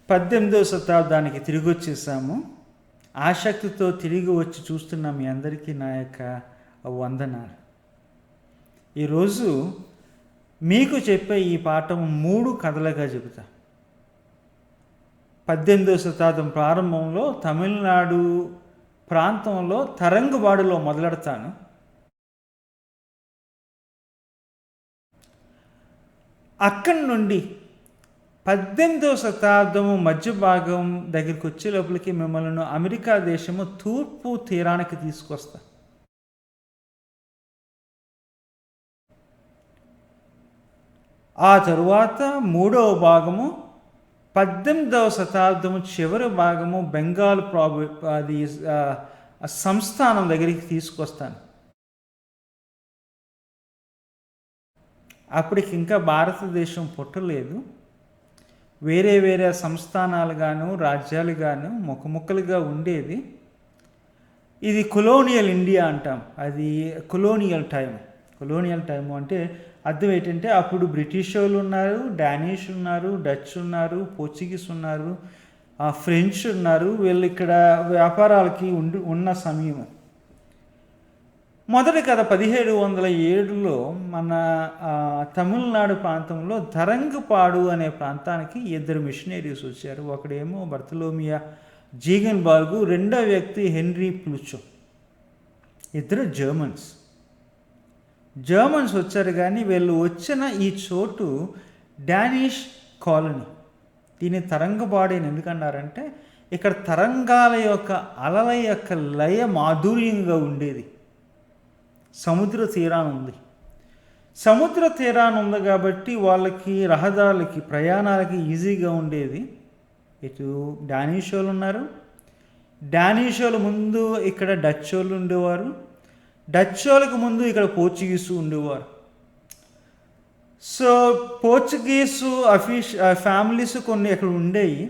18వ శతాబ్దానికి తిరిగి వచ్చేసాము. ఆసక్తితో తిరిగి వచ్చి చూస్తున్న మీ అందరికీ నా యొక్క వందనాలు. ఈరోజు మీకు చెప్పే ఈ పాఠం 3 కథలుగా చెబుతా. 18వ శతాబ్దం ప్రారంభంలో తమిళనాడు ప్రాంతంలో తరంగబాడులో మొదలెడతాను. అక్కడి నుండి 18వ శతాబ్దము మధ్య భాగం దగ్గరికి వచ్చే లోపలికి మిమ్మల్ని అమెరికా దేశము తూర్పు తీరానికి తీసుకొస్తా. ఆ తరువాత 3వ భాగము 18వ శతాబ్దము చివరి భాగము బెంగాల్ అది సంస్థానం దగ్గరికి తీసుకొస్తాను. అప్పటికి ఇంకా భారతదేశం పుట్టలేదు. వేరే వేరే సంస్థానాలు గాను రాజ్యాలు గాను ముక్కలుగా ఉండేది. ఇది కొలోనియల్ ఇండియా అంటాం. అది కొలోనియల్ టైం అంటే అర్థం ఏంటంటే అప్పుడు బ్రిటిష్ వాళ్ళు ఉన్నారు, డానిష్ ఉన్నారు, డచ్ ఉన్నారు, పోర్చుగీస్ ఉన్నారు, ఫ్రెంచ్ ఉన్నారు. వీళ్ళు ఇక్కడ వ్యాపారాలకి ఉన్న సమయం. మొదటి కథ 1707లో మన తమిళనాడు ప్రాంతంలో ధరంగపాడు అనే ప్రాంతానికి 2 మిషనరీస్ వచ్చారు. ఒకడేమో బర్తలోమియా జీగన్బార్గు, రెండో వ్యక్తి హెన్రీ ప్లూచో. 2 జర్మన్స్ వచ్చారు. కానీ వీళ్ళు వచ్చిన ఈ చోటు డానిష్ కాలనీ. దీన్ని తరంగపాడు అని ఎందుకన్నారంటే ఇక్కడ తరంగాల యొక్క అలల యొక్క లయ మాధుర్యంగా ఉండేది. సముద్ర తీరాన ఉంది కాబట్టి వాళ్ళకి రహదారులకి ప్రయాణాలకి ఈజీగా ఉండేది. ఇటు డానిష్ వాళ్ళు ఉన్నారు. డానిష్ వాళ్ళు ముందు ఇక్కడ డచ్ వాళ్ళు ఉండేవారు. డచ్ వాళ్ళకి ముందు ఇక్కడ పోర్చుగీసు ఉండేవారు. సో పోర్చుగీసు ఫ్యామిలీస్ కొన్ని ఇక్కడ ఉండేవి.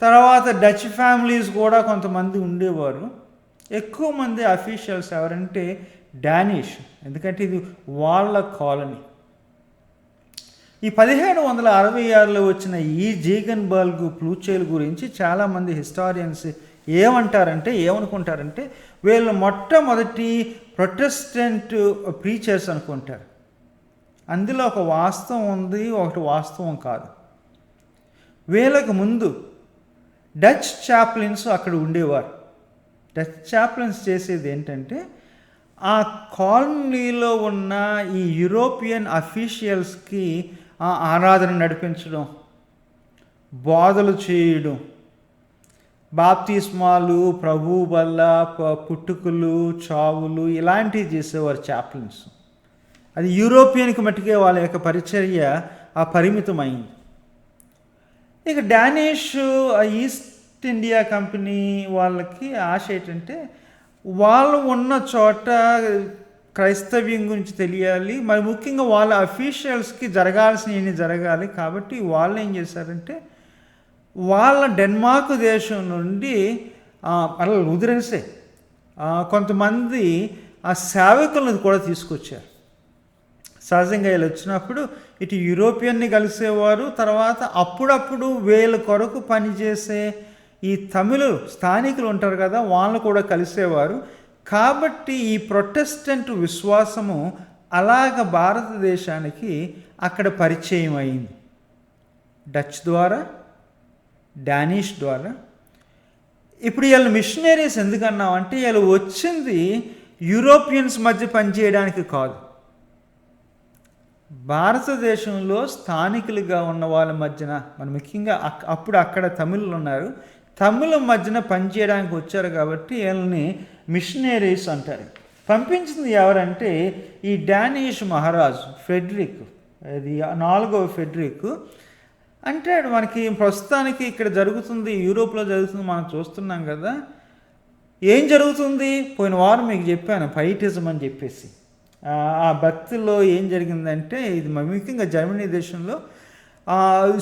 తర్వాత డచ్ ఫ్యామిలీస్ కూడా కొంతమంది ఉండేవారు. ఎక్కువ మంది అఫీషియల్స్ ఎవరంటే డానిష్, ఎందుకంటే ఇది వాళ్ళ కాలనీ. ఈ 1766లో వచ్చిన ఈ జీగన్బార్గు ప్లూచేల గురించి చాలామంది హిస్టారియన్స్ ఏమనుకుంటారంటే వీళ్ళు మొట్టమొదటి ప్రొటెస్టెంట్ ప్రీచర్స్ అనుకుంటారు. అందులో ఒక వాస్తవం ఉంది, ఒకటి వాస్తవం కాదు. వీళ్ళకు ముందు డచ్ చాప్లిన్స్ అక్కడ ఉండేవారు. డచ్ చాప్లిన్స్ చేసేది ఏంటంటే ఆ కాలనీలో ఉన్న ఈ యూరోపియన్ అఫీషియల్స్కి ఆరాధన నడిపించడం, బోధలు చేయడం, బాప్తిస్మాలు, ప్రభు వల్ల పుట్టుకలు, చావులు ఇలాంటివి చేసేవారు చాప్లిన్స్. అది యూరోపియన్కి మట్టుకే వాళ్ళ యొక్క పరిచర్య పరిమితమైంది. ఇక డానిష్ ఈస్ట్ ఇండియా కంపెనీ వాళ్ళకి ఆశ ఏంటంటే వాళ్ళు ఉన్న చోట క్రైస్తవ్యం గురించి తెలియాలి, మరి ముఖ్యంగా వాళ్ళ అఫీషియల్స్కి జరగాల్సినవి జరగాలి. కాబట్టి వాళ్ళు ఏం చేశారంటే వాళ్ళ డెన్మార్క్ దేశం నుండి అలా లూథరన్సే కొంతమంది సేవకులను కూడా తీసుకొచ్చారు. సహజంగా వీళ్ళు వచ్చినప్పుడు ఇటు యూరోపియన్ని కలిసేవారు. తర్వాత అప్పుడప్పుడు వీళ్ళ కొరకు పనిచేసే ఈ తమిళులు స్థానికులు ఉంటారు కదా, వాళ్ళు కూడా కలిసేవారు. కాబట్టి ఈ ప్రొటెస్టెంట్ విశ్వాసము అలాగ భారతదేశానికి అక్కడ పరిచయం అయింది. డచ్ ద్వారా, డానిష్ ద్వారా. ఇప్పుడు వీళ్ళు మిషనరీస్ ఎందుకన్నామంటే వీళ్ళు వచ్చింది యూరోపియన్స్ మధ్య పనిచేయడానికి కాదు, భారతదేశంలో స్థానికులుగా ఉన్న వాళ్ళ మధ్యన, మన ముఖ్యంగా అప్పుడు అక్కడ తమిళులు ఉన్నారు, తమిళ మధ్యన పనిచేయడానికి వచ్చారు. కాబట్టి వీళ్ళని మిషనరీస్ అంటారు. పంపించింది ఎవరంటే ఈ డానిష్ మహారాజు ఫెడ్రిక్, అది 4వ ఫెడ్రిక్. అంటే మనకి ప్రస్తుతానికి ఇక్కడ జరుగుతుంది, యూరోప్లో జరుగుతుంది, మనం చూస్తున్నాం కదా. ఏం జరుగుతుంది? పోయిన వారం మీకు చెప్పాను, పైటిజం అని చెప్పేసి. ఆ భక్తిలో ఏం జరిగిందంటే ఇది ముఖ్యంగా జర్మనీ దేశంలో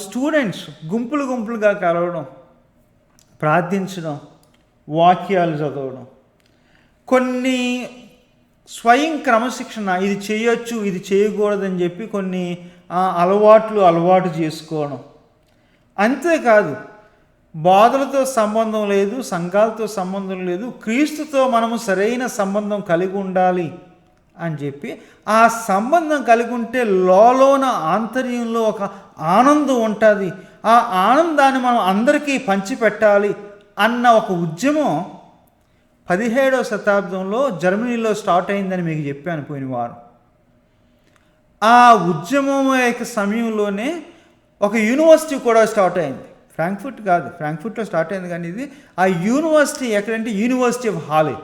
స్టూడెంట్స్ గుంపులుగా కలవడం, ప్రార్థించడం, వాక్యాలు చదవడం, కొన్ని స్వయం క్రమశిక్షణ, ఇది చేయొచ్చు ఇది చేయకూడదని చెప్పి కొన్ని అలవాటు చేసుకోవడం, అంతేకాదు, బాధలతో సంబంధం లేదు, సంఘాలతో సంబంధం లేదు, క్రీస్తుతో మనము సరైన సంబంధం కలిగి ఉండాలి అని చెప్పి, ఆ సంబంధం కలిగి ఉంటే లోన ఆంతర్యంలో ఒక ఆనందం ఉంటుంది. ఆ ఆనందాన్ని మనం అందరికీ పంచిపెట్టాలి అన్న ఒక ఉద్యమం 17వ శతాబ్దంలో జర్మనీలో స్టార్ట్ అయిందని మీకు చెప్పాను పోయిన వారం. ఆ ఉద్యమం యొక్క సమయంలోనే ఒక యూనివర్సిటీ కూడా స్టార్ట్ అయింది. ఫ్రాంక్ఫర్ట్ కాదు, ఫ్రాంక్ఫర్ట్లో స్టార్ట్ అయింది, కానీ ఇది ఆ యూనివర్సిటీ ఎక్కడంటే యూనివర్సిటీ ఆఫ్ హాలే.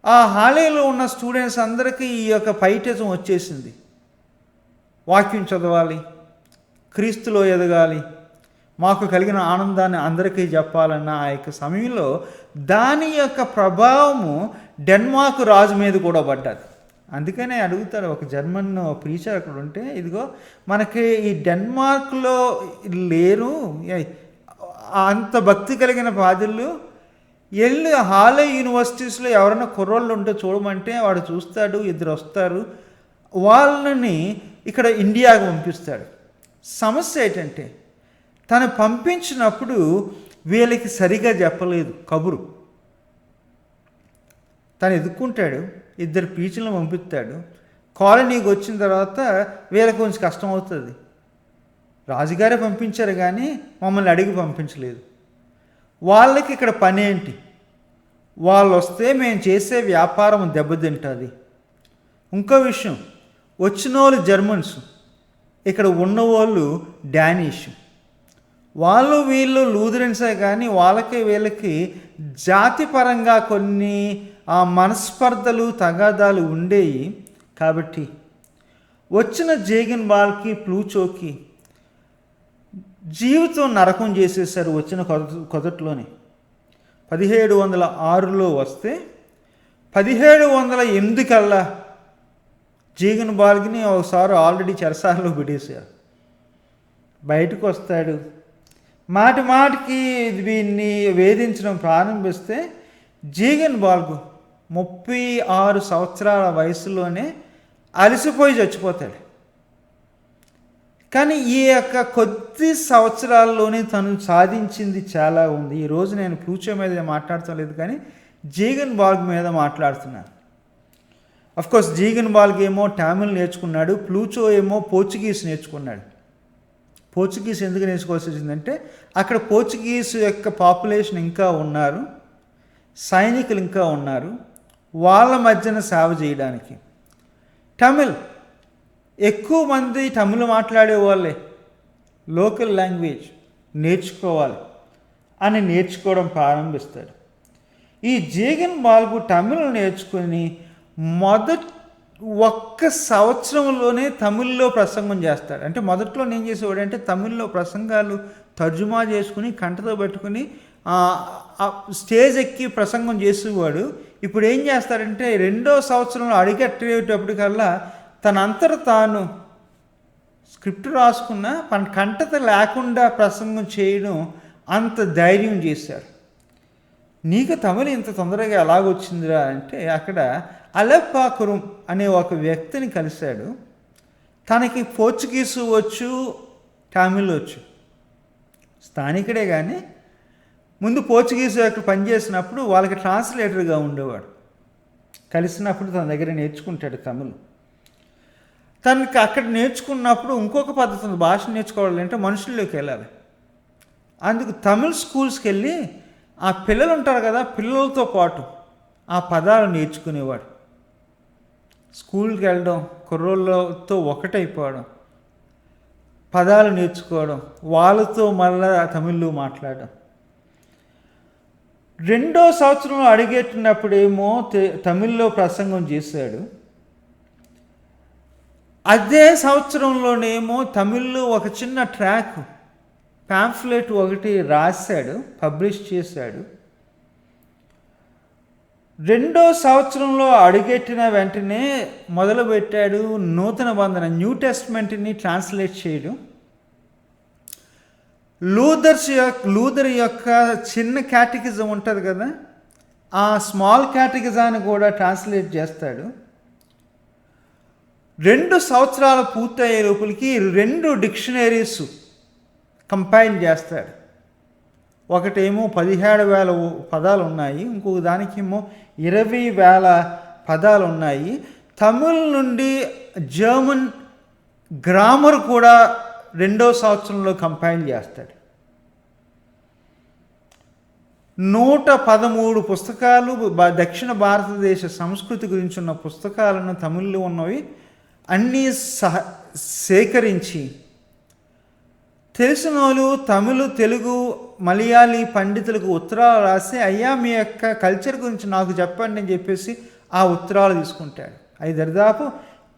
ఆ హాలేలో ఉన్న స్టూడెంట్స్ అందరికీ ఈ యొక్క పైటెజం వచ్చేసింది. వాక్యం చదవాలి, క్రీస్తులో ఎదగాలి, మాకు కలిగిన ఆనందాన్ని అందరికీ చెప్పాలన్న ఆ యొక్క సమయంలో దాని యొక్క ప్రభావము డెన్మార్క్ రాజు మీద కూడా పడ్డది. అందుకనే అడుగుతారు, ఒక జర్మన్ ప్రీచర్ అక్కడ ఉంటే, ఇదిగో మనకి ఈ డెన్మార్క్లో లేరు అంత భక్తి కలిగిన పాదులు, వెళ్ళి హాలే యూనివర్సిటీస్లో ఎవరైనా కుర్రోళ్ళు ఉంటే చూడమంటే వాడు చూస్తాడు, 2 వస్తారు, వాళ్ళని ఇక్కడ ఇండియాకు పంపిస్తాడు. సమస్య ఏంటంటే తను పంపించినప్పుడు వీళ్ళకి సరిగా చెప్పలేదు కబురు. తను ఎదుక్కుంటాడు, 2 పీచులను పంపిస్తాడు. కాలనీకి వచ్చిన తర్వాత వీళ్ళకి కొంచెం కష్టం అవుతుంది. రాజుగారే పంపించారు కానీ మమ్మల్ని అడిగి పంపించలేదు. వాళ్ళకి ఇక్కడ పని ఏంటి? వాళ్ళు వస్తే మేము చేసే వ్యాపారం దెబ్బతింటుంది. ఇంకో విషయం, వచ్చిన వాళ్ళు జర్మన్స్, ఇక్కడ ఉన్నవాళ్ళు డానిష్. వాళ్ళు వీళ్ళు లూథరన్సే కానీ వాళ్ళకి వీళ్ళకి జాతిపరంగా కొన్ని మనస్పర్ధలు తగాదాలు ఉండేవి. కాబట్టి వచ్చిన జేగన్ బాల్కి ప్లూచోకి జీవితం నరకం చేసేసారు. వచ్చిన కొదట్లోనే 1706లో వస్తే 1708 కల్లా జీగన్ బాల్కిని ఒకసారి ఆల్రెడీ చెరసాలలో పెట్టేశారు. బయటకు వస్తాడు, మాటి మాటికి వీడిని వేధించడం ప్రారంభిస్తే జీగన్ బాల్కు 36 సంవత్సరాల వయసులోనే అలసిపోయి చచ్చిపోతాడు. కానీ ఈ యొక్క కొద్ది సంవత్సరాల్లోనే తను సాధించింది చాలా ఉంది. ఈరోజు నేను ప్లూచో మీద మాట్లాడటం లేదు, కానీ జీగన్ బాల్గ్ మీద మాట్లాడుతున్నాను. అఫ్కోర్స్ జీగన్ బాల్గ్ ఏమో టామిల్ నేర్చుకున్నాడు, ప్లూచో ఏమో పోర్చుగీస్ నేర్చుకున్నాడు. పోర్చుగీస్ ఎందుకు నేర్చుకోవాల్సి వచ్చిందంటే అక్కడ పోర్చుగీస్ యొక్క పాపులేషన్ ఇంకా ఉన్నారు, సైనికులు ఇంకా ఉన్నారు, వాళ్ళ మధ్యన సేవ చేయడానికి. తమిళ్ ఎక్కువ మంది తమిళ్ మాట్లాడే వాళ్ళే, లోకల్ లాంగ్వేజ్ నేర్చుకోవాలి అని నేర్చుకోవడం ప్రారంభిస్తాడు. ఈ జీగన్ బాల్గు తమిళ్ నేర్చుకుని ఒక్క సంవత్సరంలోనే తమిళ్లో ప్రసంగం చేస్తాడు. అంటే మొదట్లో నేను చేసేవాడు అంటే తమిళ్లో ప్రసంగాలు తర్జుమా చేసుకుని కంటతో పెట్టుకుని స్టేజ్ ఎక్కి ప్రసంగం చేసేవాడు. ఇప్పుడు ఏం చేస్తాడంటే 2వ సంవత్సరంలో అడిగట్టేటప్పటికల్లా తనంతట తాను స్క్రిప్ట్ రాసుకున్న కంటత లేకుండా ప్రసంగం చేయడం అంత ధైర్యం చేశారు. నీకు తమిళ ఇంత తొందరగా ఎలాగొచ్చిందిరా అంటే అక్కడ అలెప్పాకురం అనే ఒక వ్యక్తిని కలిశాడు. తనకి పోర్చుగీసు వచ్చు, తమిళ్ వచ్చు, స్థానికుడే కానీ ముందు పోర్చుగీసు అక్కడ పనిచేసినప్పుడు వాళ్ళకి ట్రాన్స్లేటర్గా ఉండేవాడు. కలిసినప్పుడు తన దగ్గర నేర్చుకుంటాడు తమిళ్. తనకి అక్కడ నేర్చుకున్నప్పుడు ఇంకొక పద్ధతి ఉంది, భాష నేర్చుకోవాలంటే మనుషుల్లోకి వెళ్ళాలి. అందుకు తమిళ్ స్కూల్స్కి వెళ్ళి ఆ పిల్లలు ఉంటారు కదా, పిల్లలతో పాటు ఆ పదాలు నేర్చుకునేవాడు. స్కూల్కి వెళ్ళడం, కుర్రోళ్ళతో ఒకటైపోవడం, పదాలు నేర్చుకోవడం, వాళ్ళతో మళ్ళా తమిళ్లో మాట్లాడడం. 2వ సంవత్సరంలో అడిగేటున్నప్పుడేమో తమిళ్లో ప్రసంగం చేశాడు. అదే సంవత్సరంలోనేమో తమిళ్లో ఒక చిన్న ట్రాక్ పాంఫ్లెట్ ఒకటి రాశాడు, పబ్లిష్ చేశాడు. 2వ సంవత్సరంలో అడుగెట్టిన వెంటనే మొదలుపెట్టాడు నూతన బంధన, న్యూ టెస్ట్మెంట్ని ట్రాన్స్లేట్ చేయడం. లూథర్ యొక్క చిన్న క్యాటకిజం ఉంటుంది కదా, ఆ స్మాల్ క్యాటకిజాన్ని కూడా ట్రాన్స్లేట్ చేస్తాడు. 2 సంవత్సరాలు పూర్తయ్యే లోపలికి 2 డిక్షనరీస్ కంపైల్ చేస్తాడు. ఒకటేమో 17,000 పదాలు ఉన్నాయి, ఇంకొక దానికేమో 20,000 పదాలు ఉన్నాయి. తమిళ్ నుండి జర్మన్ గ్రామర్ కూడా 2వ సంవత్సరంలో కంపైల్ చేస్తాడు. 113 పుస్తకాలు దక్షిణ భారతదేశ సంస్కృతి గురించి ఉన్న పుస్తకాలను తమిళ్లో ఉన్నవి అన్నీ సేకరించి తెలిసిన వాళ్ళు తమిళ, తెలుగు, మలయాళీ పండితులకు ఉత్తరాలు రాసి, అయ్యా మీ యొక్క కల్చర్ గురించి నాకు చెప్పండి అని చెప్పేసి ఆ ఉత్తరాలు తీసుకుంటాడు. అది దరిదాపు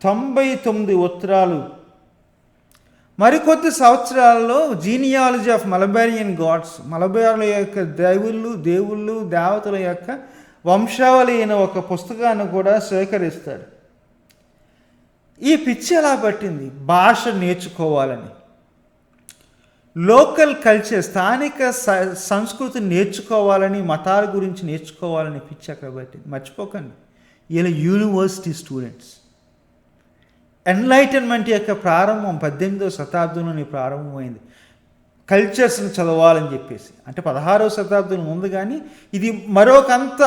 99 ఉత్తరాలు. మరికొద్ది సంవత్సరాల్లో జీనియాలజీ ఆఫ్ మలబారియన్ గాడ్స్, మలబార్ల యొక్క దేవుళ్ళు దేవతల యొక్క వంశావళి అయిన ఒక పుస్తకాన్ని కూడా సేకరిస్తాడు. ఈ పిచ్చి ఎలా పట్టింది? భాష నేర్చుకోవాలని, లోకల్ కల్చర్, స్థానిక సంస్కృతి నేర్చుకోవాలని, మతాల గురించి నేర్చుకోవాలని పిచ్చి అక్కడ పట్టింది. మర్చిపోకండి, ఇలా యూనివర్సిటీ స్టూడెంట్స్. ఎన్లైటన్మెంట్ యొక్క ప్రారంభం 18వ శతాబ్దంలోనే ప్రారంభమైంది. కల్చర్స్ని చదవాలని చెప్పేసి, అంటే 16వ శతాబ్దం ముందు, కానీ ఇది మరొకంత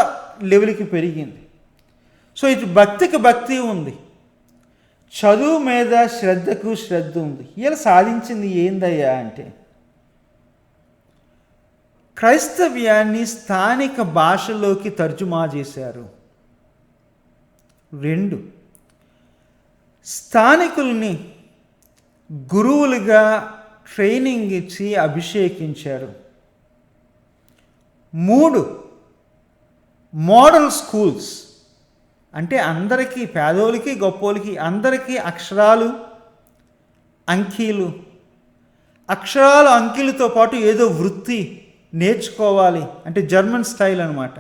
లెవెల్కి పెరిగింది. సో ఇది భక్తికి భక్తి ఉంది, చదువు మీద శ్రద్ధకు శ్రద్ధ ఉంది. ఇలా సాధించింది ఏందయ్యా అంటే, క్రైస్తవ్యాన్ని స్థానిక భాషలోకి తర్జుమా చేశారు. 2, స్థానికుల్ని గురువులుగా ట్రైనింగ్ ఇచ్చి అభిషేకించారు. 3, మోడల్ స్కూల్స్, అంటే అందరికీ, పేదోళ్ళకి గొప్పోళ్ళకి అందరికీ అక్షరాలు అంకీలతో పాటు ఏదో వృత్తి నేర్చుకోవాలి, అంటే జర్మన్ స్టైల్ అనమాట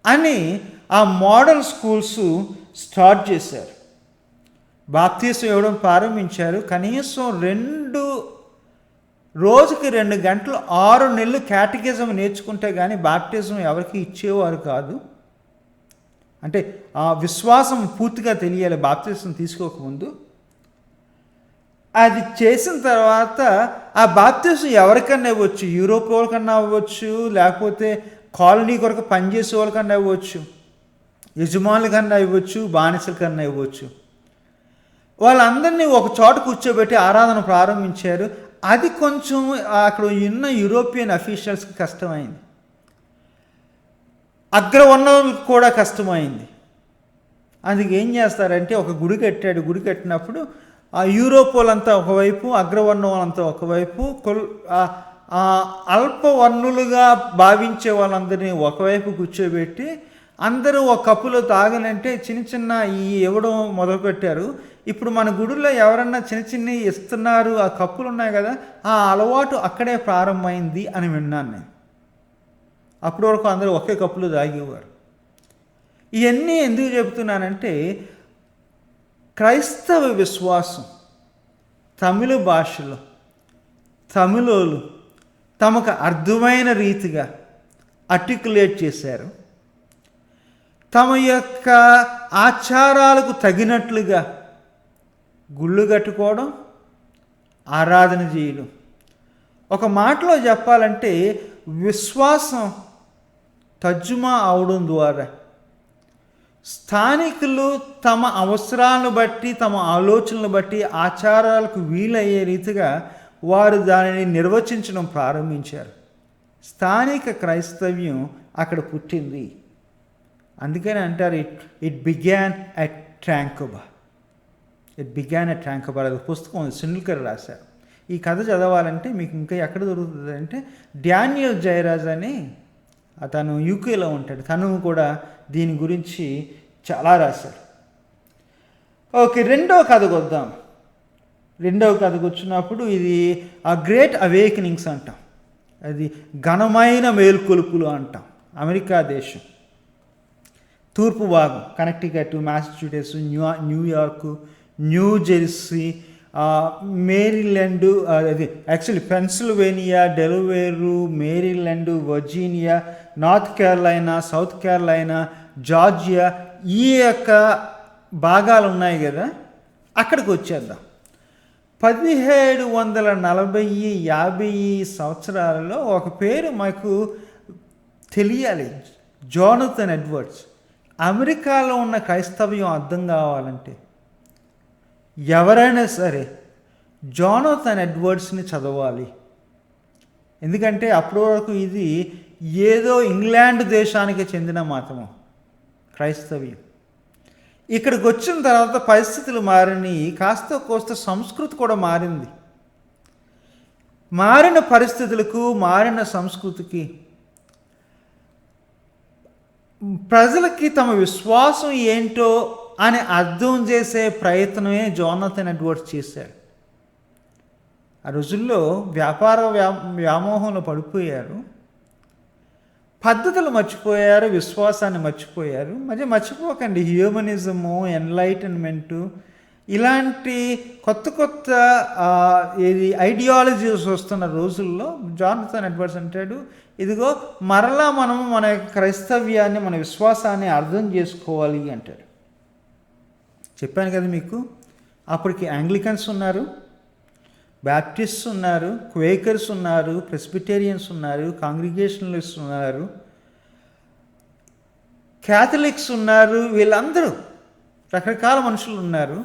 అని ఆ మోడల్ స్కూల్స్ స్టార్ట్ చేశారు. బాప్తీసం ఇవ్వడం ప్రారంభించారు. కనీసం రోజుకి 2 గంటలు 6 నెలలు క్యాటకిజం నేర్చుకుంటే కానీ బాప్టిజం ఎవరికి ఇచ్చేవారు కాదు. అంటే ఆ విశ్వాసం పూర్తిగా తెలియాలి బాప్తిజం తీసుకోకముందు. అది చేసిన తర్వాత ఆ బాప్తిజం ఎవరికన్నా ఇవ్వచ్చు, యూరోప్ వాళ్ళకన్నా ఇవ్వచ్చు, లేకపోతే కాలనీ కొరకు పనిచేసే వాళ్ళకన్నా ఇవ్వచ్చు, యజమానులకన్నా ఇవ్వచ్చు, బానిసలకన్నా ఇవ్వచ్చు. వాళ్ళందరినీ ఒక చోట కూర్చోబెట్టి ఆరాధన ప్రారంభించారు. అది కొంచెం అక్కడ ఉన్న యూరోపియన్ అఫీషియల్స్కి కష్టమైంది, అగ్రవర్ణాలకు కూడా కష్టమైంది. అందుకు ఏం చేస్తారంటే ఒక గుడి కట్టాడు. గుడి కట్టినప్పుడు ఆ యూరోప్ వాళ్ళంతా ఒకవైపు, అగ్రవర్ణం వాళ్ళంతా ఒకవైపు, అల్పవర్ణులుగా భావించే వాళ్ళందరినీ ఒకవైపు కూర్చోబెట్టి అందరూ ఒక కప్పులో తాగనంటే చిన్న ఇవ్వడం మొదలుపెట్టారు. ఇప్పుడు మన గుడిలో ఎవరన్నా చిన్న ఇస్తున్నారు, ఆ కప్పులు ఉన్నాయి కదా, ఆ అలవాటు అక్కడే ప్రారంభమైంది అని విన్నాను నేను. అప్పటి వరకు అందరూ ఒకే కప్పులో తాగేవారు. ఇవన్నీ ఎందుకు చెబుతున్నానంటే, క్రైస్తవ విశ్వాసం తమిళ భాషలో తమిళోళ్ళు తమకు అర్థమైన రీతిగా ఆర్టికులేట్ చేశారు. తమ యొక్క ఆచారాలకు తగినట్లుగా గుళ్ళు కట్టుకోవడం, ఆరాధన చేయడం. ఒక మాటలో చెప్పాలంటే విశ్వాసం తర్జుమా అవడం ద్వారా స్థానికులు తమ అవసరాలను బట్టి, తమ ఆలోచనలు బట్టి, ఆచారాలకు వీలయ్యే రీతిగా వారు దానిని నిర్వచించడం ప్రారంభించారు. స్థానిక క్రైస్తవ్యం అక్కడ పుట్టింది. అందుకని అంటారు ఇట్ బిగ్యాన్ అట్ ట్రాంకోబా. అది పుస్తకం సునీల్కర్ రాశారు. ఈ కథ చదవాలంటే మీకు ఇంకా ఎక్కడ దొరుకుతుంది అంటే, డానియల్ జయరాజ్ అని అతను యూకేలో ఉంటాడు, తను కూడా దీని గురించి చాలా రాశాడు. ఓకే, రెండవ కథకు వద్దాం. రెండవ కథకు వచ్చినప్పుడు ఇది ఆ గ్రేట్ అవేకనింగ్స్ అంటాం. అది ఘనమైన మేల్కొలుపులు అంటాం. అమెరికా దేశం తూర్పు భాగం, Connecticut, Massachusetts, New York, New Jersey, Maryland, అది actually Pennsylvania, Delaware, Maryland, Virginia, North Carolina, South Carolina, Georgia, ఈ యొక్క భాగాలు ఉన్నాయి కదా, అక్కడికి వచ్చేద్దాం. 1740 50 సంవత్సరాలలో ఒక పేరు మాకు తెలియాలి, జోనథన్ ఎడ్వర్డ్స్. అమెరికాలో ఉన్న క్రైస్తవ్యం అర్థం కావాలంటే ఎవరైనా సరే జోనథన్ ఎడ్వర్డ్స్ని చదవాలి. ఎందుకంటే అప్పటి వరకు ఇది ఏదో ఇంగ్లాండ్ దేశానికి చెందిన మతము క్రైస్తవ్యం. ఇక్కడికి వచ్చిన తర్వాత పరిస్థితులు మారినాయి, కాస్త కోస్త సంస్కృతి కూడా మారింది. మారిన పరిస్థితులకు, మారిన సంస్కృతికి ప్రజలకి తమ విశ్వాసం ఏంటో అని అర్థం చేసే ప్రయత్నమే జోనథన్ ఎడ్వర్డ్స్ చేశారు. ఆ రోజుల్లో వ్యామోహంలో పడిపోయారు, పద్ధతులు మర్చిపోయారు, విశ్వాసాన్ని మర్చిపోయారు. మర్చిపోకండి, హ్యూమనిజము, ఎన్లైటన్మెంటు ఇలాంటి కొత్త ఐడియాలజీస్ వస్తున్న రోజుల్లో జోనథన్ ఎడ్వర్డ్స్ అంటాడు, ఇదిగో మరలా మనం మన క్రైస్తవ్యాన్ని, మన విశ్వాసాన్ని అర్థం చేసుకోవాలి అంటాడు. చెప్పాను కదా మీకు, అప్పటికి యాంగ్లికన్స్ ఉన్నారు, బ్యాప్టిస్ట్స్ ఉన్నారు, క్వేకర్స్ ఉన్నారు, ప్రెస్బిటేరియన్స్ ఉన్నారు, కాంగ్రిగేషనలిస్ట్ ఉన్నారు, క్యాథలిక్స్ ఉన్నారు. వీళ్ళందరూ రకరకాల మనుషులు ఉన్నారు.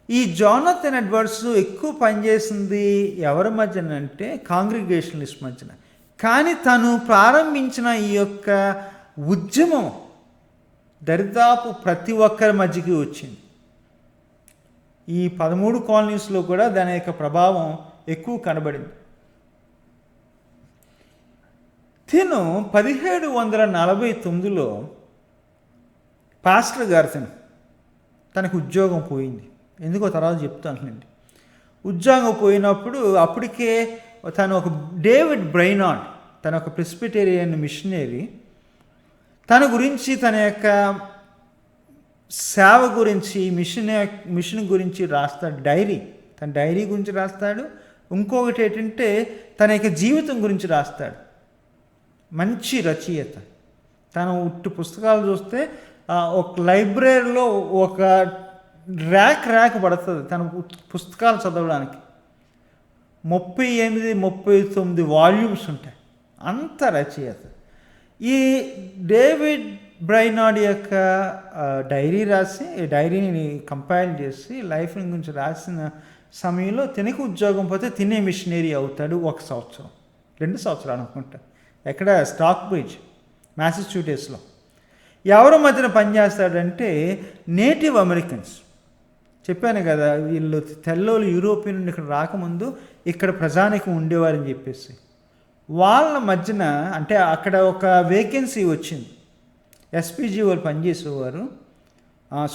ఈ జోనథన్ ఎడ్వర్డ్స్ ఎక్కువ పనిచేసింది ఎవరి మధ్యన అంటే కాంగ్రిగేషనలిస్ట్ మధ్యన. కానీ తను ప్రారంభించిన ఈ యొక్క ఉద్యమం దరిదాపు ప్రతి ఒక్కరి మధ్యకి వచ్చింది. ఈ 13 కాలనీస్లో కూడా దాని యొక్క ప్రభావం ఎక్కువ కనబడింది. తిను 1749లో పాస్టర్ గారు తనకు ఉద్యోగం పోయింది. ఎందుకో తర్వాత చెప్తానండి. ఉద్యోగం పోయినప్పుడు అప్పటికే తను ఒక డేవిడ్ బ్రైనార్డ్, తన ఒక ప్రెస్బిటేరియన్ మిషనరీ, తన గురించి, తన యొక్క సేవ గురించి, మిషన్ గురించి రాస్తాడు డైరీ. తన డైరీ గురించి రాస్తాడు. ఇంకొకటి ఏంటంటే తన యొక్క జీవితం గురించి రాస్తాడు. మంచి రచయిత. తను ఉట్టు పుస్తకాలు చూస్తే ఒక లైబ్రరీలో ఒక ర్యాక్ పడుతుంది తన పుస్తకాలు చదవడానికి. 38-39 వాల్యూమ్స్ ఉంటాయి. అంత రచయిత. ఈ డేవిడ్ బ్రైనార్డ్ యొక్క డైరీని కంపైల్ చేసి లైఫ్ గురించి రాసిన సమయంలో తినకు ఉద్యోగం పోతే తినే మిషనరీ అవుతాడు. 1 సంవత్సరం 2 సంవత్సరాలు అనుకుంటా. ఎక్కడ? స్టాక్ బ్రిడ్జ్, మ్యాసచ్యూసెట్స్లో. ఎవరి మధ్యన పనిచేస్తాడంటే నేటివ్ అమెరికన్స్. చెప్పాను కదా, వీళ్ళు తెల్లోళ్ళు యూరోపియన్ నుండి ఇక్కడ రాకముందు ఇక్కడ ప్రజానికి ఉండేవారని చెప్పేసి వాళ్ళ మధ్యన, అంటే అక్కడ ఒక వేకెన్సీ వచ్చింది. ఎస్పీజీ వాళ్ళు పనిచేసేవారు,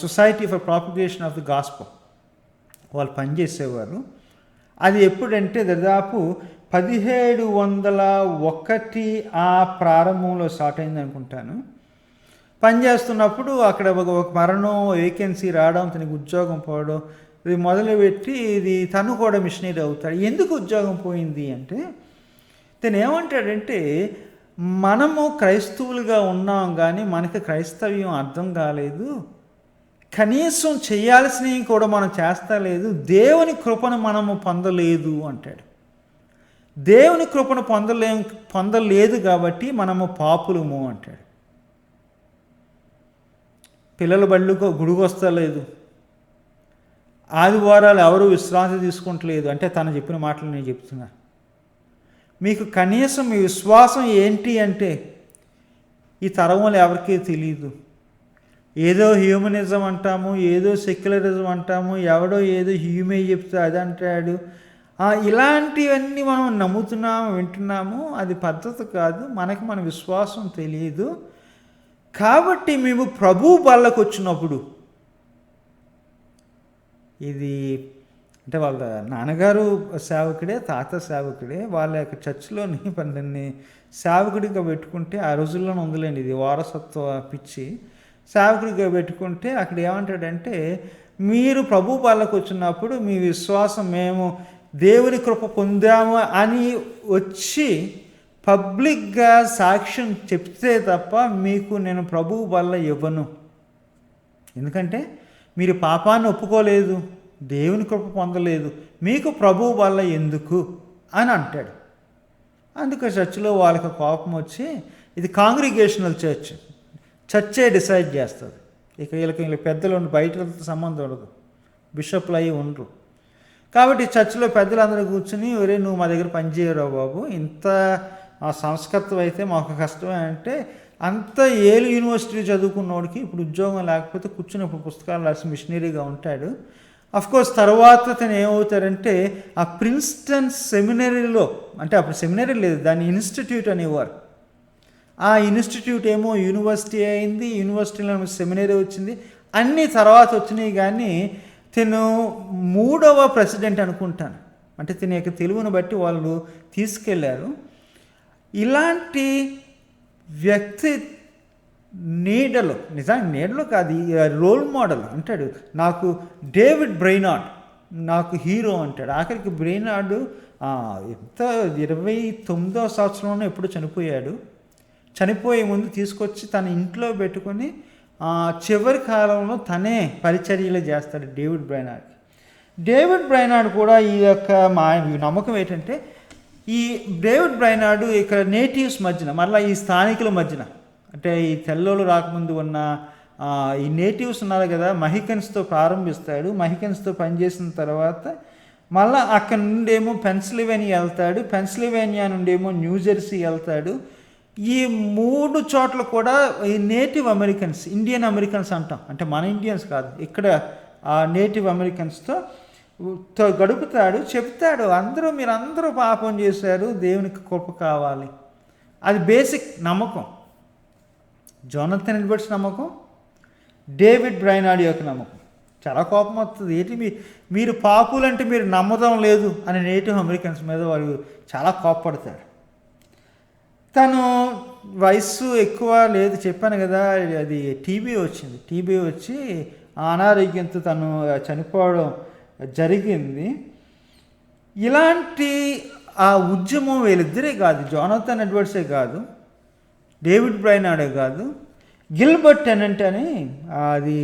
society for propagation of the gospel వాళ్ళు పనిచేసేవారు. అది ఎప్పుడంటే దాదాపు 1701 ఆ ప్రారంభంలో స్టార్ట్ అయింది అనుకుంటాను. పనిచేస్తున్నప్పుడు అక్కడ ఒక మరణం, వేకెన్సీ రావడం, తనకి ఉద్యోగం పోవడం, ఇది మొదలుపెట్టి తను కూడా మిషనరీ అవుతాడు. ఎందుకు ఉద్యోగం పోయింది అంటే తను ఏమంటాడంటే, మనము క్రైస్తవులుగా ఉన్నాం కానీ మనకి క్రైస్తవ్యం అర్థం కాలేదు, కనీసం చేయాల్సినవి కూడా మనం చేస్తలేదు, దేవుని కృపను మనము పొందలేదు అంటాడు. దేవుని కృపను పొందలేదు కాబట్టి మనము పాపులము అంటాడు. పిల్లల గుడికి వస్తలేదు, ఆదివారాలు ఎవరు విశ్రాంతి తీసుకుంటలేదు అంటే తను చెప్పిన మాటలు నేను చెప్తున్నా. మీకు కనీసం మీ విశ్వాసం ఏంటి అంటే ఈ తరంలో ఎవరికీ తెలియదు. ఏదో హ్యూమనిజం అంటాము, ఏదో సెక్యులరిజం అంటాము, ఎవడో ఏదో హ్యూమే చెప్తే అది అంటాడు. ఇలాంటివన్నీ మనం నమ్ముతున్నాము, వింటున్నాము. అది పద్ధతి కాదు. మనకి మన విశ్వాసం తెలియదు. కాబట్టి మేము ప్రభు బళ్ళకు వచ్చినప్పుడు, ఇది అంటే వాళ్ళ నాన్నగారు సేవకుడే, తాత సేవకుడే, వాళ్ళ యొక్క చర్చిలోని పన్నెండు సేవకుడిగా పెట్టుకుంటే, ఆ రోజుల్లోనే ఉందిలేండి, ఇది వారసత్వ పిచ్చి, సేవకుడిగా పెట్టుకుంటే అక్కడ ఏమంటాడంటే, మీరు ప్రభు బళ్ళకు వచ్చినప్పుడు మీ విశ్వాసం మేము దేవుని కృప పొందాము అని వచ్చి పబ్లిక్గా సాక్ష్యం చెప్తే తప్ప మీకు నేను ప్రభువు వల్ల ఇవ్వను. ఎందుకంటే మీరు పాపాన్ని ఒప్పుకోలేదు, దేవుని కృప పొందలేదు, మీకు ప్రభువు వల్ల ఎందుకు అని అంటాడు. అందుకే చర్చిలో వాళ్ళకి కోపం వచ్చి, ఇది కాంగ్రిగేషనల్ చర్చే డిసైడ్ చేస్తుంది. ఇక వీళ్ళకి పెద్దలు ఉండి బయటతో సంబంధం ఉండదు, బిషప్లు అయ్యి ఉండరు. కాబట్టి చర్చిలో పెద్దలందరూ కూర్చుని, ఒరే నువ్వు మా దగ్గర పనిచేయరావు బాబు, ఇంత సంస్కృతం అయితే మాకు కష్టమే అంటే, అంత ఏలు యూనివర్సిటీ చదువుకున్నోడికి ఇప్పుడు ఉద్యోగం లేకపోతే కూర్చున్నప్పుడు పుస్తకాలు రాసి మిషనరీగా ఉంటాడు. అఫ్కోర్స్ తర్వాత తను ఏమవుతారంటే ఆ ప్రిన్స్టన్ సెమినరీలో, అంటే అప్పుడు సెమినరీ లేదు, దాన్ని ఇన్స్టిట్యూట్ అనేవారు. ఆ ఇన్స్టిట్యూట్ ఏమో యూనివర్సిటీ అయింది, యూనివర్సిటీలో సెమినరీ వచ్చింది, అన్నీ తర్వాత వచ్చినాయి. కానీ తను 3వ ప్రెసిడెంట్ అనుకుంటాను, అంటే తన యొక్క తెలుగును బట్టి వాళ్ళు తీసుకెళ్లారు. ఇలాంటి వ్యక్తి నీడలో, నిజానికి నీడలో కాదు, రోల్ మోడల్ అంటాడు. నాకు డేవిడ్ బ్రైనార్డ్ నాకు హీరో అంటాడు. ఆఖరికి బ్రైనార్డ్ ఎంత 29వ సంవత్సరంలో ఎప్పుడు చనిపోయాడు. చనిపోయే ముందు తీసుకొచ్చి తన ఇంట్లో పెట్టుకొని చివరి కాలంలో తనే పరిచర్యలు చేస్తాడు డేవిడ్ బ్రైనార్డ్. డేవిడ్ బ్రైనార్డ్ కూడా ఈ యొక్క నమ్మకం ఏంటంటే, ఈ డేవిడ్ బ్రైనార్డ్ ఇక్కడ నేటివ్స్ మధ్యన, మళ్ళీ ఈ స్థానికుల మధ్యన, అంటే ఈ తెల్లోళ్ళు రాకముందు ఉన్న ఈ నేటివ్స్ ఉన్నారు కదా, మహికన్స్తో ప్రారంభిస్తాడు. మహికన్స్తో పనిచేసిన తర్వాత మళ్ళీ అక్కడ నుండేమో పెన్సిల్వేనియా వెళ్తాడు, పెన్సిల్వేనియా నుండేమో న్యూజెర్సీ వెళ్తాడు. ఈ 3 చోట్ల కూడా ఈ నేటివ్ అమెరికన్స్, ఇండియన్ అమెరికన్స్ అంటాం, అంటే మన ఇండియన్స్ కాదు, ఇక్కడ ఆ నేటివ్ అమెరికన్స్తో గడుపుతాడు. చెప్తాడు, మీరందరూ పాపం చేశారు, దేవునికి కృప కావాలి. అది బేసిక్ నమ్మకం. జోనథన్ ఎడ్వర్డ్స్ నమ్మకం, డేవిడ్ బ్రైనార్డ్ యొక్క నమ్మకం. చాలా కోపం వస్తుంది, ఏంటి మీరు పాపులంటే మీరు నమ్మదం లేదు అని నేటివ్ అమెరికన్స్ మీద వాళ్ళు చాలా కోపపడతారు. తను వయస్సు ఎక్కువ లేదు, చెప్పాను కదా, అది టీబీ వచ్చింది. టీబీ వచ్చి అనారోగ్యంతో తను చనిపోవడం జరిగింది. ఇలాంటి ఆ ఉద్యమం వీళ్ళిద్దరే కాదు, జోనథన్ ఎడ్వర్డ్సే కాదు, డేవిడ్ బ్రైనార్డే కాదు, గిల్బర్ట్ టెనెంట్ అని, అది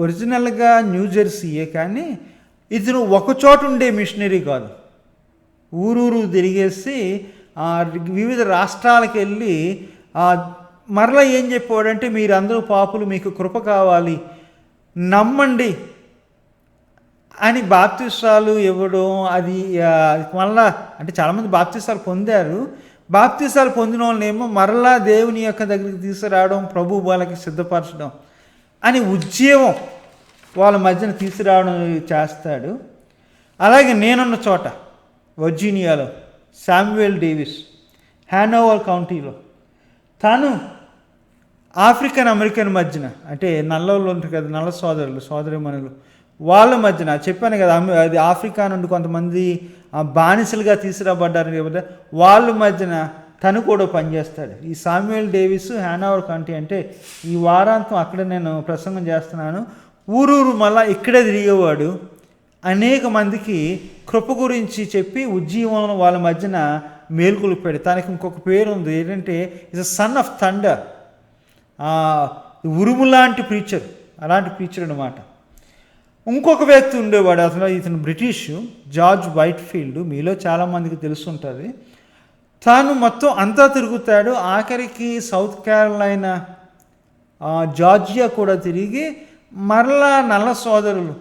ఒరిజినల్గా న్యూజెర్సీయే, కానీ ఇతను ఒకచోట ఉండే మిషనరీ కాదు, ఊరూరు తిరిగేసి వివిధ రాష్ట్రాలకు వెళ్ళి మరలా ఏం చెప్పాడంటే, మీరందరూ పాపులు, మీకు కృప కావాలి, నమ్మండి అని బాప్తిస్టాలు ఇవ్వడం. అది మళ్ళా అంటే చాలామంది బాప్తిస్టాలు పొందారు. బాప్తిస్టాలు పొందిన వాళ్ళనేమో మరలా దేవుని యొక్క దగ్గరికి తీసుకురావడం, ప్రభు వాళ్ళకి సిద్ధపరచడం అని ఉద్యమం వాళ్ళ మధ్యన తీసుకురావడం చేస్తాడు. అలాగే నేనున్న చోట వర్జీనియాలో శామ్యుయల్ డేవిస్, హ్యానోవర్ కౌంటీలో, తాను ఆఫ్రికన్ అమెరికన్ మధ్యన, అంటే నల్లలు ఉంటారు కదా, నల్ల సోదరిమణులు, వాళ్ళ మధ్యన చెప్పాను కదా, అది ఆఫ్రికా నుండి కొంతమంది బానిసలుగా తీసుకురాబడ్డారు కాబట్టి వాళ్ళ మధ్యన తను కూడా పనిచేస్తాడు. ఈ శామ్యుయల్ డేవిస్ హ్యానోవర్ కౌంటీ, అంటే ఈ వారాంతం అక్కడ నేను ప్రసంగం చేస్తున్నాను, ఊరూరు మళ్ళా ఇక్కడే తిరిగేవాడు. అనేక మందికి కృప గురించి చెప్పి ఉజ్జీవంలో వాళ్ళ మధ్యన మేల్కొలిపాడు. తనకి ఇంకొక పేరు ఉంది, ఏంటంటే is a son of thunder, ఉరుము లాంటి ప్రీచర్, అలాంటి ప్రీచర్ అనమాట. ఇంకొక వ్యక్తి ఉండేవాడు, అసలు ఇతను బ్రిటిష్, జార్జ్ వైట్ఫీల్డ్, మీలో చాలామందికి తెలుసుంటుంది. తాను మొత్తం అంతా తిరుగుతాడు, ఆఖరికి సౌత్ కేరళైనా, జార్జియా కూడా తిరిగి మరలా నల్ల సోదరులు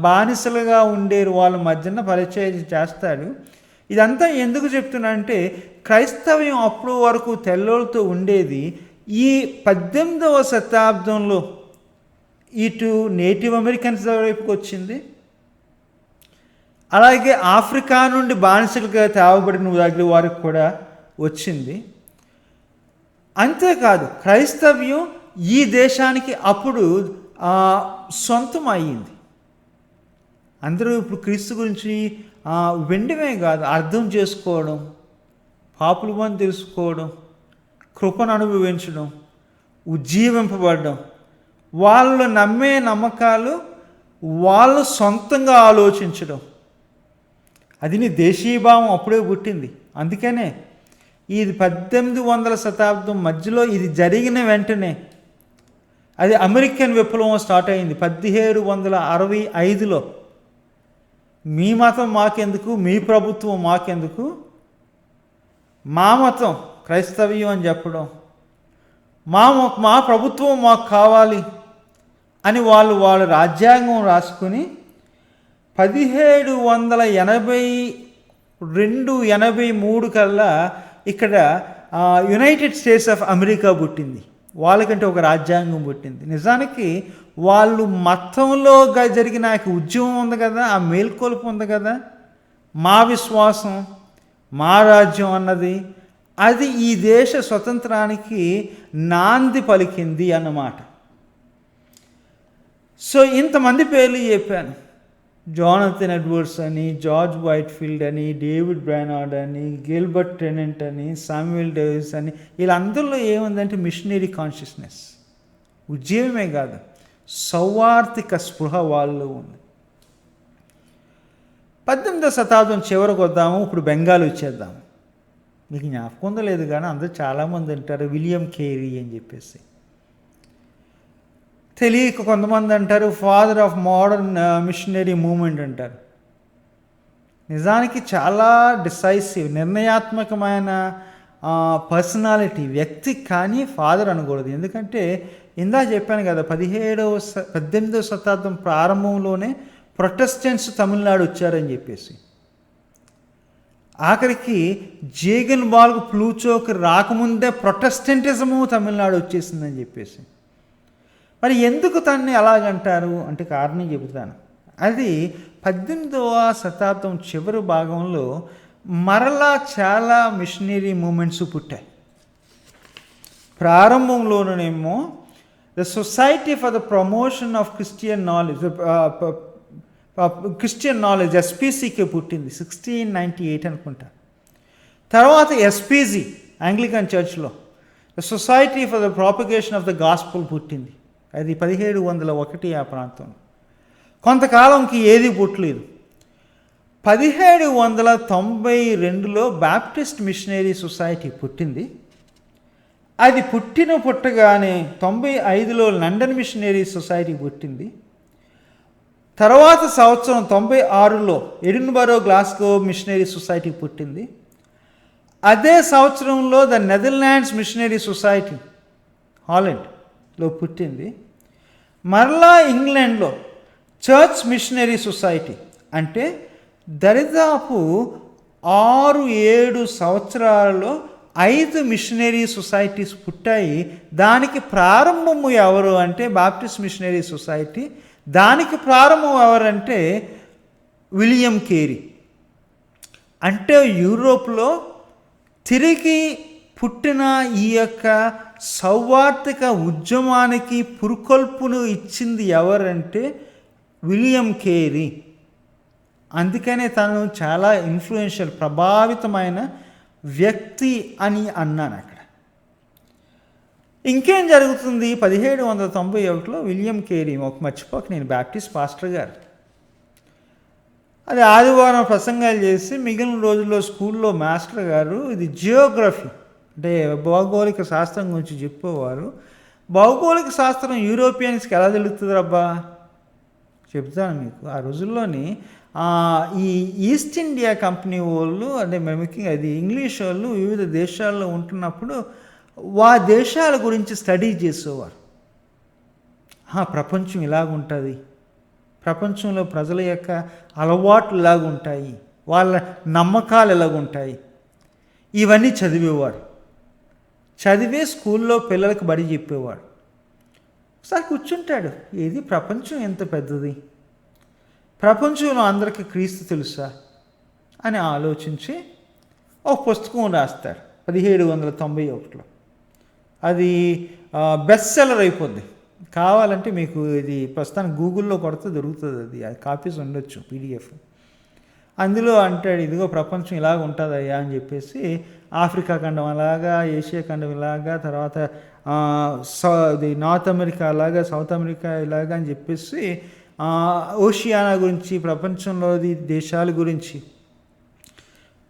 బానిసలుగా ఉండేరు వాళ్ళ మధ్యన పరిచయం చేస్తాడు. ఇదంతా ఎందుకు చెప్తున్నా అంటే, క్రైస్తవ్యం అప్పుడు వరకు తెల్లోళ్ళతో ఉండేది. ఈ 18వ శతాబ్దంలో ఇటు నేటివ్ అమెరికన్స్ వైపుకి వచ్చింది, అలాగే ఆఫ్రికా నుండి బానిసలుగా తేవబడిన దగ్గర వారికి కూడా వచ్చింది. అంతేకాదు క్రైస్తవ్యం ఈ దేశానికి అప్పుడు సొంతం అయ్యింది. అందరూ ఇప్పుడు క్రీస్తు గురించి వెంటనే కాదు, అర్థం చేసుకోవడం, పాపులమని తెలుసుకోవడం, కృపను అనుభవించడం, ఉజ్జీవింపబడడం, వాళ్ళు నమ్మే నమ్మకాలు వాళ్ళు సొంతంగా ఆలోచించడం, అది నీ దేశీయభావం అప్పుడే పుట్టింది. అందుకనే ఇది 1800 శతాబ్దం మధ్యలో ఇది జరిగిన వెంటనే అది అమెరికన్ విప్లవం స్టార్ట్ అయింది 1765లో. మీ మతం మాకెందుకు, మీ ప్రభుత్వం మాకెందుకు, మా మతం క్రైస్తవ్యం అని చెప్పడం, మా ప్రభుత్వం మాకు కావాలి అని వాళ్ళు రాజ్యాంగం రాసుకుని 1782-83 కల్లా ఇక్కడ యునైటెడ్ స్టేట్స్ ఆఫ్ అమెరికా పుట్టింది. వాళ్ళకంటే ఒక రాజ్యాంగం పుట్టింది. నిజానికి వాళ్ళు మతంలో జరిగిన ఉద్యమం ఉంది కదా, ఆ మేల్కొలుపు ఉంది కదా, మా విశ్వాసం మా రాజ్యం అన్నది, అది ఈ దేశ స్వతంత్రానికి నాంది పలికింది అన్నమాట. సో ఇంతమంది పేర్లు చెప్పాను. జోనథన్ ఎడ్వర్డ్స్ అని, జార్జ్ వైట్ఫీల్డ్ అని, డేవిడ్ బ్రానార్డ్ అని, గిల్బర్ట్ టెనెంట్ అని, శామ్యుయల్ డేవిస్ అని, వీళ్ళందరిలో ఏముందంటే మిషనరీ కాన్షియస్నెస్, ఉద్యమమే కాదు సౌవార్థిక స్పృహ వాళ్ళలో ఉంది. 18వ శతాబ్దం చివరకు వద్దాము. ఇప్పుడు బెంగాల్ వచ్చేద్దాము. మీకు జ్ఞాపకం లేదు కానీ అందరూ చాలామంది అంటారు విలియం కేరీ అని చెప్పేసి. తెలియక కొంతమంది అంటారు father of modern missionary movement అంటారు. నిజానికి చాలా డిసైసివ్, నిర్ణయాత్మకమైన పర్సనాలిటీ, వ్యక్తి, కానీ ఫాదర్ అనకూడదు. ఎందుకంటే ఇందా చెప్పాను కదా, 18వ శతాబ్దం ప్రారంభంలోనే ప్రొటెస్టెంట్స్ తమిళనాడు వచ్చారని చెప్పేసి. ఆఖరికి జేగన్ బాల్కు ప్లూచోకి రాకముందే ప్రొటెస్టెంటిజము తమిళనాడు వచ్చేసిందని చెప్పేసి. మరి ఎందుకు తన్ని అలాగంటారు అంటే కారణం చెబుతాను. అది 18వ శతాబ్దం చివరి భాగంలో మరలా చాలా మిషనరీ మూమెంట్స్ పుట్టాయి. ప్రారంభంలోనేమో the society for the promotion of Christian knowledge SPCK పుట్టింది 1698 అనుకుంటా. తర్వాత ఎస్పీజీ యాంగ్లికన్ చర్చ్లో the society for the propagation of the gospel పుట్టింది. అది 1701 ఆ ప్రాంతంలో. కొంతకాలంకి ఏది పుట్టలేదు. 1792లో బాప్టిస్ట్ మిషనరీ సొసైటీ పుట్టింది. అది పుట్టగానే 95లో లండన్ మిషనరీ సొసైటీ పుట్టింది. తర్వాత సంవత్సరం 96లో ఎడిన్బరో గ్లాస్గో మిషనరీ సొసైటీ పుట్టింది. అదే సంవత్సరంలో ద నెదర్లాండ్స్ మిషనరీ సొసైటీ హాలండ్లో పుట్టింది. మరలా ఇంగ్లాండ్లో చర్చ్ మిషనరీ సొసైటీ. అంటే దరిదాపు 6-7 సంవత్సరాలలో 5 మిషనరీ సొసైటీస్ పుట్టాయి. దానికి ప్రారంభము ఎవరు అంటే బాప్టిస్ట్ మిషనరీ సొసైటీ. దానికి ప్రారంభం ఎవరంటే విలియం కేరీ. అంటే యూరోప్లో తిరిగి పుట్టిన ఈ యొక్క సౌవార్థిక ఉద్యమానికి పురుకొల్పును ఇచ్చింది ఎవరంటే విలియం కేరీ. అందుకనే తను చాలా ఇన్ఫ్లుయెన్షియల్, ప్రభావితమైన వ్యక్తి అని అన్నాను అక్కడ. ఇంకేం జరుగుతుంది 1791లో విలియం కేరీ, ఒక మర్చిపోక, నేను బాప్టిస్ట్ పాస్టర్ గారు, అది ఆదివారం ప్రసంగాలు చేసి మిగిలిన రోజుల్లో స్కూల్లో మాస్టర్ గారు ఇది జియోగ్రఫీ అంటే భౌగోళిక శాస్త్రం గురించి చెప్పేవారు. భౌగోళిక శాస్త్రం యూరోపియన్స్కి ఎలా తెలుస్తుంది రబ్బా చెప్తాను మీకు. ఆ రోజుల్లోని ఈ ఈస్ట్ ఇండియా కంపెనీ వాళ్ళు, అంటే ముఖ్యంగా అది ఇంగ్లీష్ వాళ్ళు వివిధ దేశాల్లో ఉంటున్నప్పుడు దేశాల గురించి స్టడీ చేసేవారు. ప్రపంచం ఇలాగుంటుంది, ప్రపంచంలో ప్రజల యొక్క అలవాట్లు ఎలాగుంటాయి, వాళ్ళ నమ్మకాలు ఎలాగుంటాయి, ఇవన్నీ చదివేవారు. చదివే స్కూల్లో పిల్లలకు బడి చెప్పేవాడు. ఒకసారి కూర్చుంటాడు, ఏది ప్రపంచం ఎంత పెద్దది, ప్రపంచంలో అందరికీ క్రీస్తు తెలుసా అని ఆలోచించి ఒక పుస్తకం రాస్తాడు 1791లో. అది బెస్ట్ సెల్లర్ అయిపోద్ది. కావాలంటే మీకు ఇది ప్రస్తుతానికి గూగుల్లో కొడితే దొరుకుతుంది, అది కాపీస్ ఉండొచ్చు పీడిఎఫ్. అందులో అంటాడు, ఇదిగో ప్రపంచం ఇలాగ ఉంటుందయ్యా అని చెప్పేసి, ఆఫ్రికా ఖండం అలాగా, ఏషియా ఖండం ఇలాగా, తర్వాత నార్త్ అమెరికా అలాగా, సౌత్ అమెరికా ఇలాగా అని చెప్పేసి ఓషియానా గురించి, ప్రపంచంలోది దేశాల గురించి,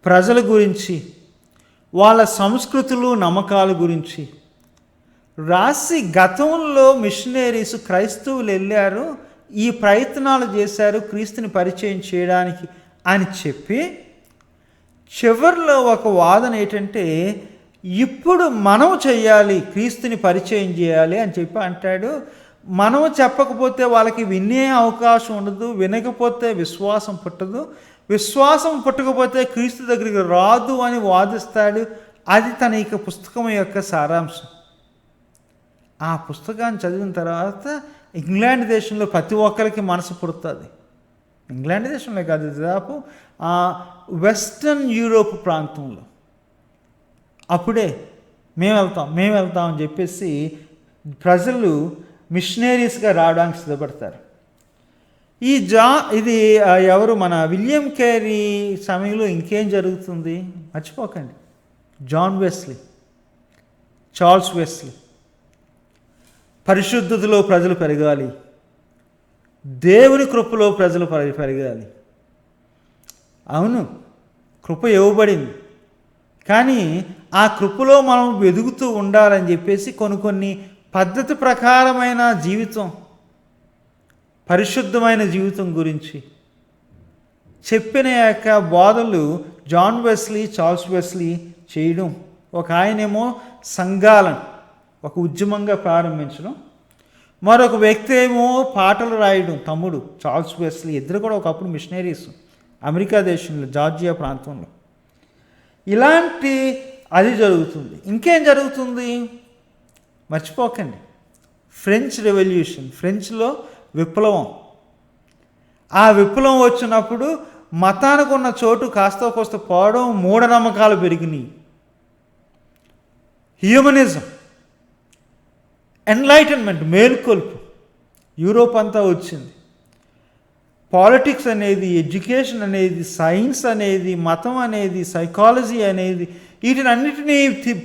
ప్రజల గురించి, వాళ్ళ సంస్కృతులు నమ్మకాల గురించి రాసి, గతంలో మిషనరీస్ క్రైస్తవులు వెళ్ళారు, ఈ ప్రయత్నాలు చేశారు క్రీస్తుని పరిచయం చేయడానికి అని చెప్పి, చివరిలో ఒక వాదన ఏంటంటే ఇప్పుడు మనం చేయాలి, క్రీస్తుని పరిచయం చేయాలి అని చెప్పి అంటాడు. మనం చెప్పకపోతే వాళ్ళకి వినే అవకాశం ఉండదు, వినకపోతే విశ్వాసం పుట్టదు, విశ్వాసం పుట్టకపోతే క్రీస్తు దగ్గరికి రాదు అని వాదిస్తాడు. అది తన యొక్క పుస్తకం యొక్క సారాంశం. ఆ పుస్తకాన్ని చదివిన తర్వాత ఇంగ్లాండ్ దేశంలో ప్రతి ఒక్కరికి మనసు పుడుతుంది. ఇంగ్లాండ్ దేశంలో కాదు, దాదాపు వెస్ట్రన్ యూరోప్ ప్రాంతంలో అప్పుడే మేము వెళ్తాం అని చెప్పేసి ప్రజలు మిషనరీస్గా రావడానికి సిద్ధపడతారు. ఇది ఎవరు మన విలియం కేరీ సమయంలో ఇంకేం జరుగుతుంది మర్చిపోకండి. జాన్ వెస్లీ, చార్ల్స్ వెస్లీ, పరిశుద్ధతలో ప్రజలు పెరగాలి, దేవుని కృపలో ప్రజలు పెరగాలి. అవును, కృప ఇవ్వబడింది, కానీ ఆ కృపలో మనం వెదుగుతూ ఉండాలని చెప్పేసి కొన్ని పద్ధతి ప్రకారమైన జీవితం, పరిశుద్ధమైన జీవితం గురించి చెప్పిన యొక్క బోధలు జాన్ వెస్లీ, చార్ల్స్ వెస్లీ చేయడం. ఒక ఆయనేమో సంఘాలను ఒక ఉద్యమంగా ప్రారంభించడం, మరొక వ్యక్తి ఏమో పాటలు రాయడం. తమ్ముడు చార్ల్స్ వెస్లీ, ఇద్దరు కూడా ఒకప్పుడు మిషనరీస్ అమెరికా దేశంలో జార్జియా ప్రాంతంలో. ఇలాంటి అది జరుగుతుంది. ఇంకేం జరుగుతుంది మర్చిపోకండి, ఫ్రెంచ్ రెవల్యూషన్, ఫ్రెంచ్లో విప్లవం. ఆ విప్లవం వచ్చినప్పుడు మతానికి ఉన్న చోటు కాస్త కోస్త పోవడం, మూఢనమ్మకాలు పెరిగినాయి. హ్యూమనిజం, ఎన్లైటన్మెంట్, మేల్కొల్పు యూరోప్ అంతా వచ్చింది. పాలిటిక్స్ అనేది, ఎడ్యుకేషన్ అనేది, సైన్స్ అనేది, మతం అనేది, సైకాలజీ అనేది, వీటిని అన్నిటినీ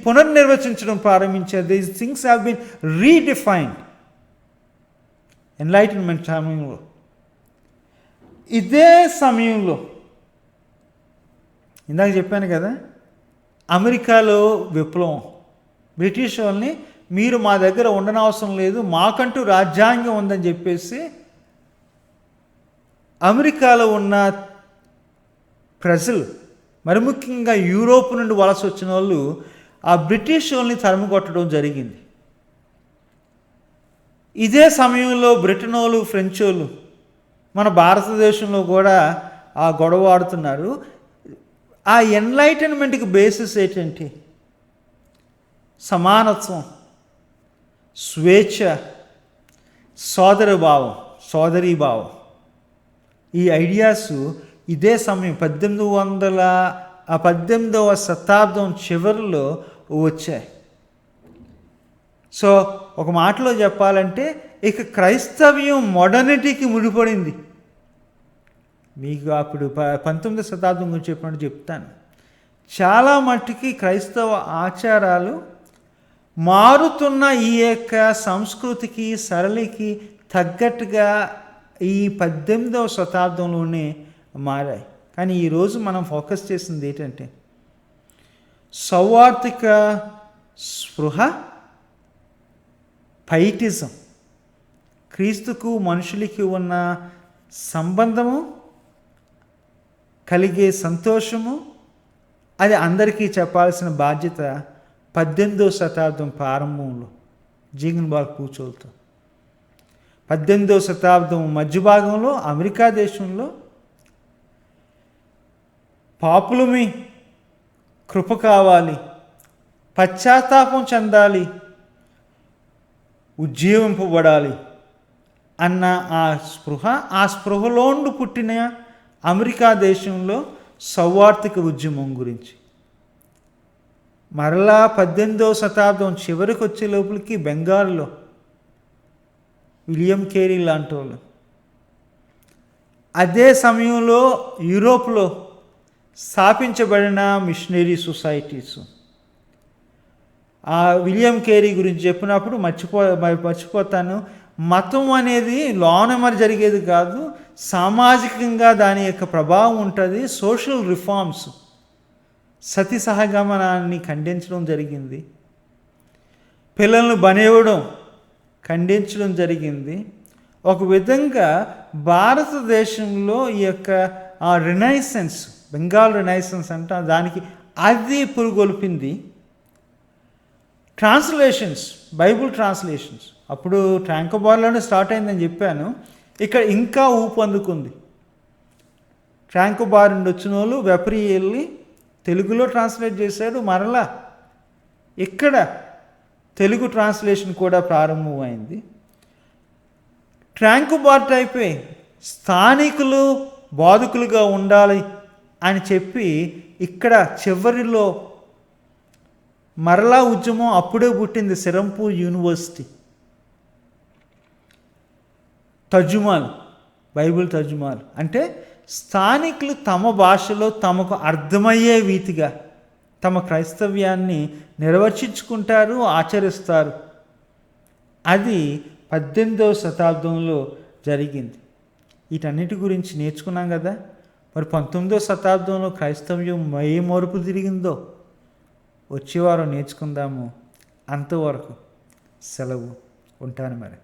పునర్నిర్వచించడం ప్రారంభించారు. These things have been redefined enlightenment సమయంలో. ఇదే సమయంలో ఇందాక చెప్పాను కదా, అమెరికాలో విప్లవం. బ్రిటిష్ వాళ్ళని మీరు మా దగ్గర ఉండనవసరం లేదు, మాకంటూ రాజ్యాంగం ఉందని చెప్పేసి అమెరికాలో ఉన్న ప్రజలు, మరి ముఖ్యంగా యూరోప్ నుండి వలస వచ్చిన వాళ్ళు ఆ బ్రిటిష్ వాళ్ళని తరిమికొట్టడం జరిగింది. ఇదే సమయంలో బ్రిటన్ వాళ్ళు, ఫ్రెంచ్ వాళ్ళు మన భారతదేశంలో కూడా ఆ గొడవ ఆడుతున్నారు. ఆ ఎన్లైటన్మెంట్కి బేసిస్ ఏంటంటే సమానత్వం, స్వేచ్ఛ, సోదరభావం, సోదరీభావం. ఈ ఐడియాస్ ఇదే సమయం 18వ శతాబ్దం చివరిలో వచ్చాయి. సో ఒక మాటలో చెప్పాలంటే ఇక క్రైస్తవ్యం మోడర్నిటీకి ముడిపడింది. మీకు అప్పుడు 19వ శతాబ్దం గురించి చెప్పినట్టు చెప్తాను. చాలా మట్టుకి క్రైస్తవ ఆచారాలు మారుతున్న ఈ యొక్క సంస్కృతికి, సరళికి తగ్గట్టుగా ఈ 18వ శతాబ్దంలోనే మారాయి. కానీ ఈరోజు మనం ఫోకస్ చేసింది ఏంటంటే సౌవార్తిక స్పృహ, పైటిజం, క్రీస్తుకు మనుషులకి ఉన్న సంబంధము, కలిగే సంతోషము, అది అందరికీ చెప్పాల్సిన బాధ్యత 18వ శతాబ్దం ప్రారంభంలో జీగన్బార్గ్ కూర్చోలతో, 18వ శతాబ్దం మధ్య భాగంలో అమెరికా దేశంలో పాపులమి కృప కావాలి, పశ్చాత్తాపం చెందాలి, ఉజ్జీవింపబడాలి అన్న ఆ స్పృహలోండి పుట్టిన అమెరికా దేశంలో సౌవార్తిక ఉద్యమం గురించి. మరలా 18వ శతాబ్దం చివరికి వచ్చే లోపలికి బెంగాల్లో విలియం కేరీ లాంటి వాళ్ళు, అదే సమయంలో యూరోప్లో స్థాపించబడిన మిషనరీ సొసైటీస్. ఆ విలియం కేరీ గురించి చెప్పినప్పుడు మర్చిపోతాను, మతం అనేది లోన మరి జరిగేది కాదు, సామాజికంగా దాని యొక్క ప్రభావం ఉంటుంది. సోషల్ రిఫార్మ్స్, సతీ సహగమనాన్ని ఖండించడం జరిగింది, పిల్లలను బనేవడం ఖండించడం జరిగింది, ఒక విధంగా భారతదేశంలో ఈ యొక్క రినైసెన్స్, బెంగాల్ రినైసెన్స్ అంట దానికి అది పురుగొల్పింది. ట్రాన్స్లేషన్స్, బైబుల్ ట్రాన్స్లేషన్స్ అప్పుడు ట్రాంకోబార్లోనే స్టార్ట్ అయిందని చెప్పాను. ఇక్కడ ఇంకా ఊపు అందుకుంది. ట్రాంకోబార్ నుండి వచ్చిన వాళ్ళు వెపరియల్ని తెలుగులో ట్రాన్స్లేట్ చేశాడు. మరలా ఇక్కడ తెలుగు ట్రాన్స్లేషన్ కూడా ప్రారంభమైంది. ట్రాంకోబార్ టైపే స్థానికులు బోధకులుగా ఉండాలి అని చెప్పి ఇక్కడ చివరిలో మరలా ఉద్యమం అప్పుడే పుట్టింది. సిరంపూర్ యూనివర్సిటీ తర్జుమాలు, బైబిల్ తర్జుమాలు అంటే స్థానికులు తమ భాషలో తమకు అర్థమయ్యే రీతిగా తమ క్రైస్తవ్యాన్ని నిర్వచించుకుంటారు, ఆచరిస్తారు. అది 18వ శతాబ్దంలో జరిగింది. వీటన్నిటి గురించి నేర్చుకున్నాం కదా. మరి 19వ శతాబ్దంలో క్రైస్తవ్యం ఏ మరుపు తిరిగిందో వచ్చేవారం నేర్చుకుందాము. అంతవరకు సెలవు. ఉంటాను మరి.